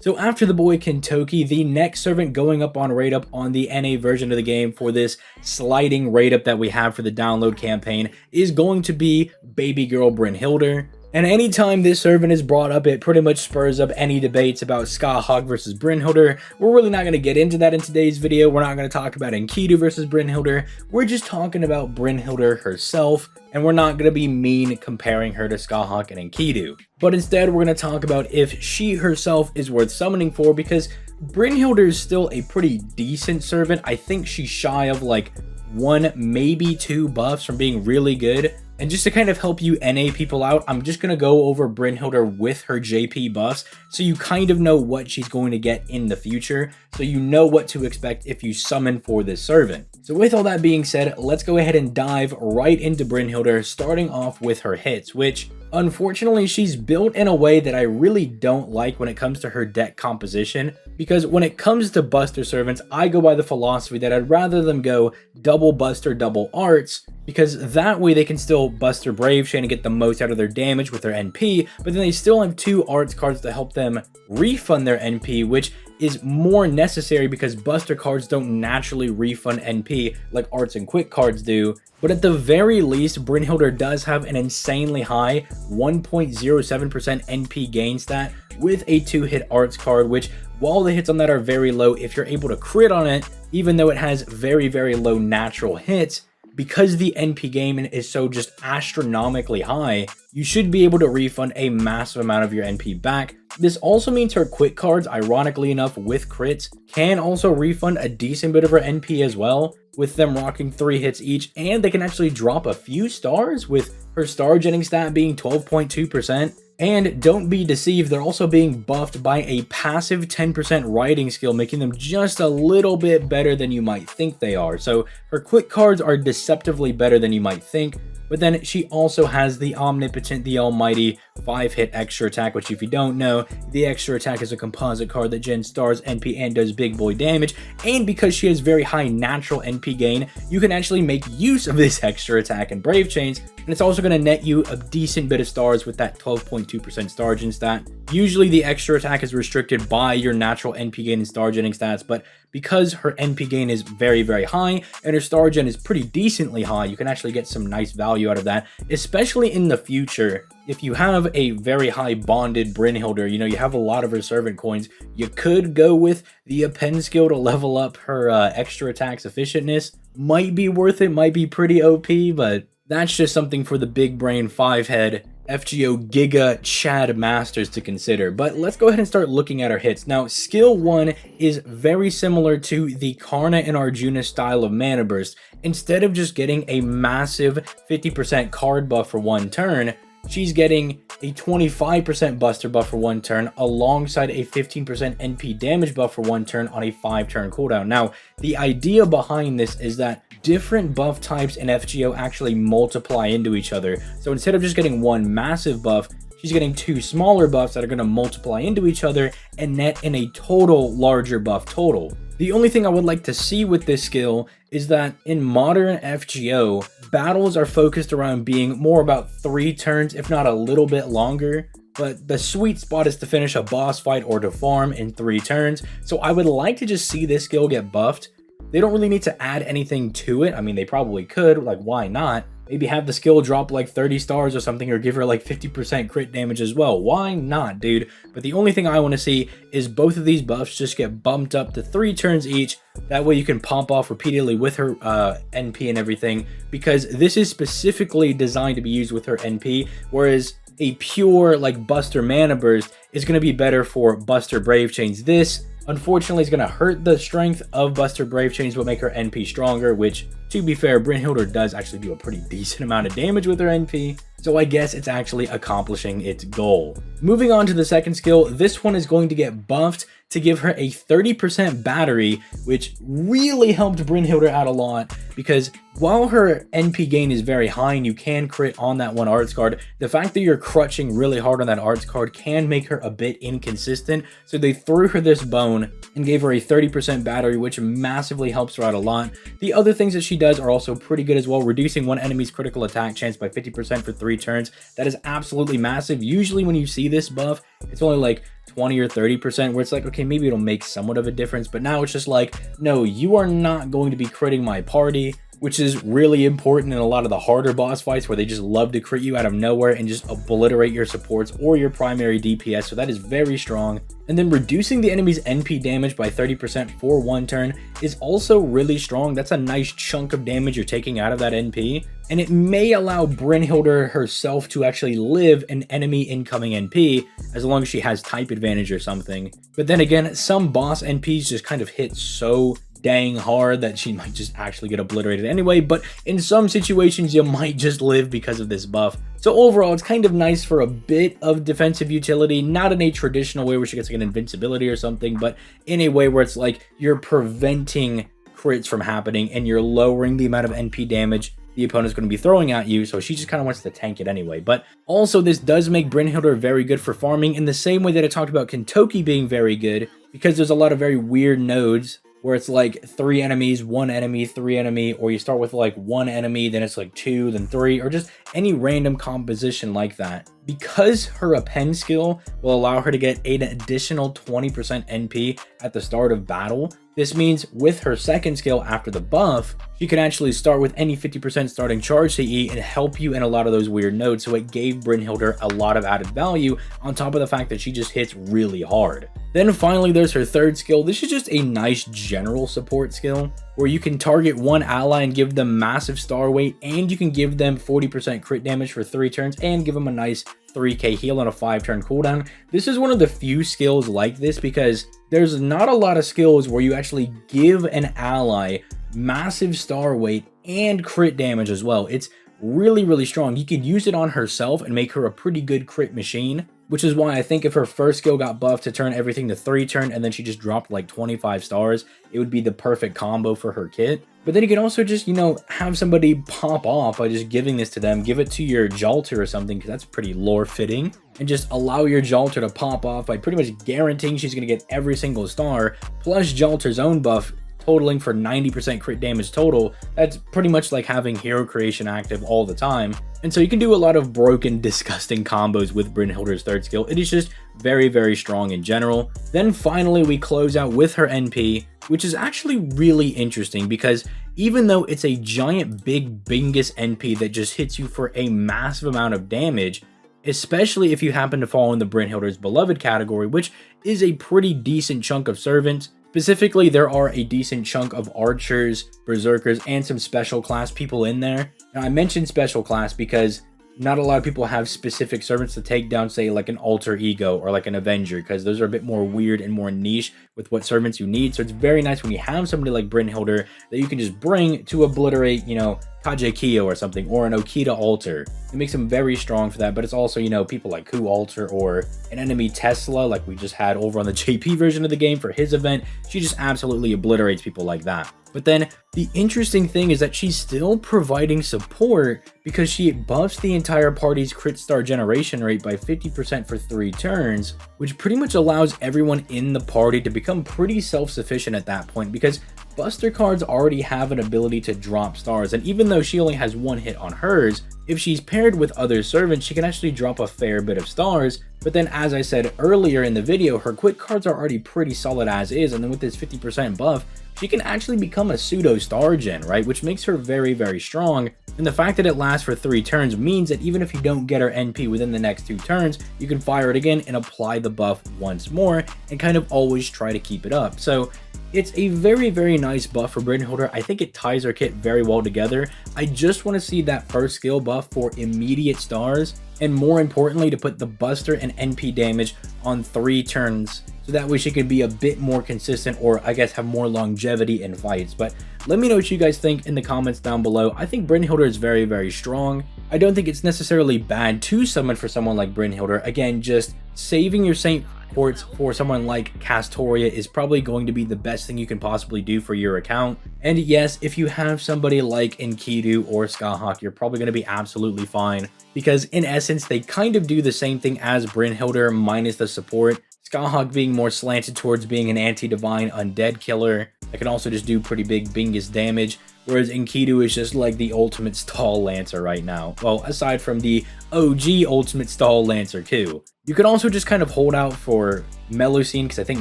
So after the boy Kentoki, the next servant going up on rate up on the NA version of the game for this sliding rate up that we have for the download campaign is going to be baby girl Brynhildr. And anytime this servant is brought up, it pretty much spurs up any debates about Skahawk versus Brynhildr. We're really not going to get into that in today's video. We're not going to talk about Enkidu versus Brynhildr. We're just talking about Brynhildr herself, and we're not going to be mean comparing her to Skahawk and Enkidu. But instead, we're going to talk about if she herself is worth summoning for, because Brynhildr is still a pretty decent servant. I think she's shy of like 1, maybe 2 buffs from being really good. And just to kind of help you NA people out, I'm just going to go over Brynhildr with her JP buffs, so you kind of know what she's going to get in the future, so you know what to expect if you summon for this servant. So with all that being said, let's go ahead and dive right into Brynhildr, starting off with her hits, which unfortunately she's built in a way that I really don't like when it comes to her deck composition, because when it comes to Buster servants, I go by the philosophy that I'd rather them go double Buster, double Arts, because that way they can still Buster Brave Chain and get the most out of their damage with their NP, but then they still have 2 Arts cards to help them refund their NP, which is more necessary because Buster cards don't naturally refund NP like Arts and Quick cards do. But at the very least, Brynhildr does have an insanely high 1.07% NP gain stat with a 2-hit Arts card, which while the hits on that are very low, if you're able to crit on it, even though it has very, very low natural hits, because the NP gain is so just astronomically high, you should be able to refund a massive amount of your NP back. This also means her quick cards, ironically enough, with crits, can also refund a decent bit of her NP as well, with them rocking 3 hits each, and they can actually drop a few stars, with her star genning stat being 12.2%. And don't be deceived, they're also being buffed by a passive 10% riding skill, making them just a little bit better than you might think they are. So her quick cards are deceptively better than you might think. But then she also has the omnipotent, the almighty 5-hit extra attack, which if you don't know, the extra attack is a composite card that gens stars NP and does big boy damage. And because she has very high natural NP gain, you can actually make use of this extra attack and Brave Chains. And it's also going to net you a decent bit of stars with that 12.2% star gen stat. Usually the extra attack is restricted by your natural NP gain and star genning stats, but because her NP gain is very, very high and her star gen is pretty decently high, you can actually get some nice value out of that, especially in the future. If you have a very high bonded Brynhildr, you have a lot of her servant coins, you could go with the append skill to level up her extra attack's efficientness. Might be worth it, might be pretty OP, but that's just something for the big brain 5-head FGO Giga Chad Masters to consider. But let's go ahead and start looking at our hits. Now, skill 1 is very similar to the Karna and Arjuna style of Mana Burst. Instead of just getting a massive 50% card buff for 1 turn, she's getting a 25% Buster buff for 1 turn alongside a 15% NP damage buff for 1 turn on a 5-turn cooldown. Now, the idea behind this is that different buff types in FGO actually multiply into each other. So instead of just getting 1 massive buff, she's getting 2 smaller buffs that are going to multiply into each other and net in a total larger buff total. The only thing I would like to see with this skill is that in modern FGO, battles are focused around being more about 3 turns, if not a little bit longer. But the sweet spot is to finish a boss fight or to farm in 3 turns. So I would like to just see this skill get buffed. They don't really need to add anything to it. I mean, they probably could, like why not? Maybe have the skill drop like 30 stars or something, or give her like 50% crit damage as well. Why not, dude? But the only thing I want to see is both of these buffs just get bumped up to 3 turns each. That way you can pump off repeatedly with her NP and everything, because this is specifically designed to be used with her NP, whereas a pure like Buster Mana Burst is going to be better for Buster Brave Chains. This unfortunately is going to hurt the strength of Buster Brave Chains but make her NP stronger, which, to be fair, Brynhildr does actually do a pretty decent amount of damage with her NP, so I guess it's actually accomplishing its goal. Moving on to the second skill, this one is going to get buffed to give her a 30% battery, which really helped Brynhildr out a lot, because while her NP gain is very high and you can crit on that 1 arts card, the fact that you're crutching really hard on that arts card can make her a bit inconsistent. So they threw her this bone and gave her a 30% battery, which massively helps her out a lot. The other things that she does are also pretty good as well, reducing one enemy's critical attack chance by 50% for 3 turns. That is absolutely massive. Usually when you see this buff, it's only like 20 or 30%, where it's like, okay, maybe it'll make somewhat of a difference, but now it's just like, no, you are not going to be critting my party, which is really important in a lot of the harder boss fights where they just love to crit you out of nowhere and just obliterate your supports or your primary DPS, so that is very strong. And then reducing the enemy's NP damage by 30% for one turn is also really strong. That's a nice chunk of damage you're taking out of that NP, and it may allow Brynhildr herself to actually live an enemy incoming NP as long as she has type advantage or something. But then again, some boss NPs just kind of hit so dang hard that she might just actually get obliterated anyway, but in some situations you might just live because of this buff. So overall, it's kind of nice for a bit of defensive utility, not in a traditional way where she gets like an invincibility or something, but in a way where it's like you're preventing crits from happening and you're lowering the amount of NP damage the opponent's going to be throwing at you, so she just kind of wants to tank it anyway. But also, this does make Brynhildr very good for farming in the same way that I talked about Kentoki being very good, because there's a lot of very weird nodes where it's like 3 enemies, 1 enemy, 3 enemy, or you start with like 1 enemy, then it's like 2, then 3, or just any random composition like that. Because her append skill will allow her to get an additional 20% NP at the start of battle, this means with her second skill after the buff, she can actually start with any 50% starting charge CE and help you in a lot of those weird nodes, so it gave Brynhildr a lot of added value on top of the fact that she just hits really hard. Then finally, there's her third skill. This is just a nice general support skill where you can target one ally and give them massive star weight, and you can give them 40% crit damage for 3 turns and give them a nice 3k heal on a 5-turn cooldown. This is one of the few skills like this because there's not a lot of skills where you actually give an ally massive star weight and crit damage as well. It's really, really strong. You could use it on herself and make her a pretty good crit machine, which is why I think if her first skill got buffed to turn everything to 3-turn and then she just dropped like 25 stars, it would be the perfect combo for her kit. But then you can also just, you know, have somebody pop off by just giving this to them. Give it to your Jalter or something, because that's pretty lore fitting. And just allow your Jalter to pop off by pretty much guaranteeing she's going to get every single star, plus Jalter's own buff, totaling for 90% crit damage total. That's pretty much like having hero creation active all the time. And so you can do a lot of broken, disgusting combos with Brynhildr's third skill. It is just very, very strong in general. Then finally, we close out with her NP, which is actually really interesting because even though it's a giant big bingus NP that just hits you for a massive amount of damage, especially if you happen to fall in the Brynhildr's beloved category, which is a pretty decent chunk of servants. Specifically, there are a decent chunk of archers, berserkers, and some special class people in there. Now, I mentioned special class because not a lot of people have specific servants to take down, say, like an alter ego or like an avenger, because those are a bit more weird and more niche with what servants you need. So it's very nice when you have somebody like Brynhildr that you can just bring to obliterate, you know, Kagekiyo or something, or an Okita altar. It makes them very strong for that, but it's also, you know, people like Ku altar or an enemy Tesla like we just had over on the JP version of the game for his event. She just absolutely obliterates people like that. But then the interesting thing is that she's still providing support because she buffs the entire party's crit star generation rate by 50% for 3 turns, which pretty much allows everyone in the party to become pretty self-sufficient at that point, because Buster cards already have an ability to drop stars, and even though she only has 1 hit on hers, if she's paired with other servants, she can actually drop a fair bit of stars. But then, as I said earlier in the video, her quick cards are already pretty solid as is, and then with this 50% buff, she can actually become a pseudo star gen, right? Which makes her very, very strong. And the fact that it lasts for 3 turns means that even if you don't get her NP within the next 2 turns, you can fire it again and apply the buff once more and kind of always try to keep it up. So it's a very, very nice buff for Brynhildr. I think it ties her kit very well together. I just want to see that first skill buff for immediate stars, and more importantly, to put the Buster and NP damage on 3 turns, so that way she can be a bit more consistent, or I guess have more longevity in fights. But let me know what you guys think in the comments down below. I think Brynhildr is very, very strong. I don't think it's necessarily bad to summon for someone like Brynhildr. Again, just saving your Saint ports for someone like Castoria is probably going to be the best thing you can possibly do for your account. And yes, if you have somebody like Enkidu or Skahawk, you're probably going to be absolutely fine, because in essence, they kind of do the same thing as Brynhildr minus the support. Skahawk being more slanted towards being an anti-divine undead killer that can also just do pretty big bingus damage, whereas Enkidu is just like the ultimate stall Lancer right now. Well, aside from the OG ultimate stall Lancer too. You could also just kind of hold out for Melusine, because I think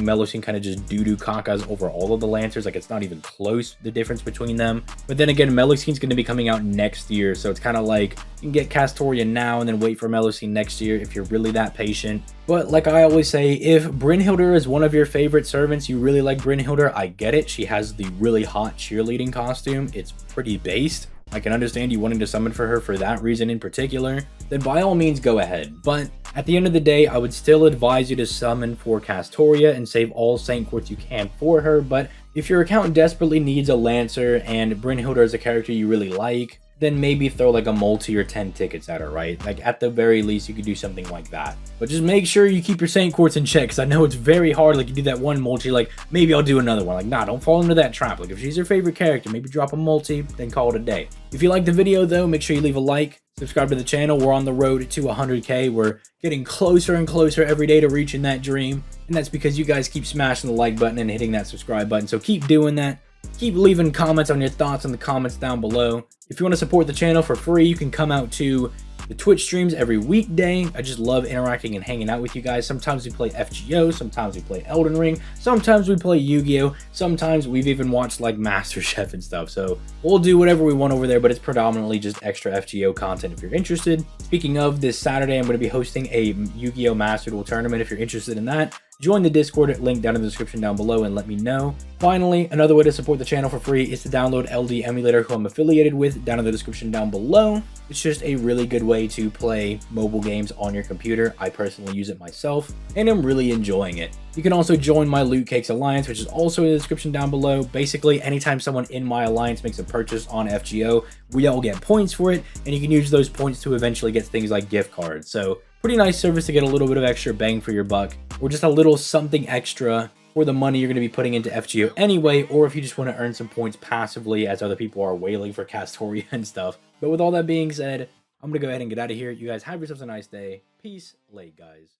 Melusine kind of just doo-doo cacas over all of the Lancers. Like, it's not even close, the difference between them. But then again, Melusine's going to be coming out next year, so it's kind of like you can get Castoria now and then wait for Melusine next year if you're really that patient. But like I always say, if Brynhildr is one of your favorite servants, you really like Brynhildr, I get it. She has the really hot cheerleading costume. It's pretty based. I can understand you wanting to summon for her for that reason in particular, then by all means go ahead. But at the end of the day, I would still advise you to summon for Castoria and save all Saint Quartz you can for her. But if your account desperately needs a Lancer and Brynhildr is a character you really like, then maybe throw like a multi or 10 tickets at her, right? Like at the very least, you could do something like that. But just make sure you keep your Saint Quartz in check, because I know it's very hard. Like you do that one multi, like maybe I'll do another one. Like, nah, don't fall into that trap. Like if she's your favorite character, maybe drop a multi, then call it a day. If you like the video though, make sure you leave a like, subscribe to the channel. We're on the road to 100K. We're getting closer and closer every day to reaching that dream. And that's because you guys keep smashing the like button and hitting that subscribe button. So keep doing that. Keep leaving comments on your thoughts in the comments down below. If you want to support the channel for free, you can come out to the Twitch streams every weekday. I just love interacting and hanging out with you guys. Sometimes we play FGO, sometimes we play Elden Ring, sometimes we play Yu-Gi-Oh! Sometimes we've even watched like MasterChef and stuff. So we'll do whatever we want over there, but it's predominantly just extra FGO content if you're interested. Speaking of, this Saturday, I'm going to be hosting a Yu-Gi-Oh! Master Duel tournament. If you're interested in that, join the Discord link down in the description down below and let me know. Finally, another way to support the channel for free is to download LD Emulator, who I'm affiliated with, down in the description down below. It's just a really good way to play mobile games on your computer. I personally use it myself, and I'm really enjoying it. You can also join my Loot Cakes Alliance, which is also in the description down below. Basically, anytime someone in my alliance makes a purchase on FGO, we all get points for it, and you can use those points to eventually get things like gift cards. So pretty nice service to get a little bit of extra bang for your buck, or just a little something extra for the money you're going to be putting into FGO anyway, or if you just want to earn some points passively as other people are wailing for Castoria and stuff. But with all that being said, I'm going to go ahead and get out of here. You guys have yourselves a nice day. Peace, late guys.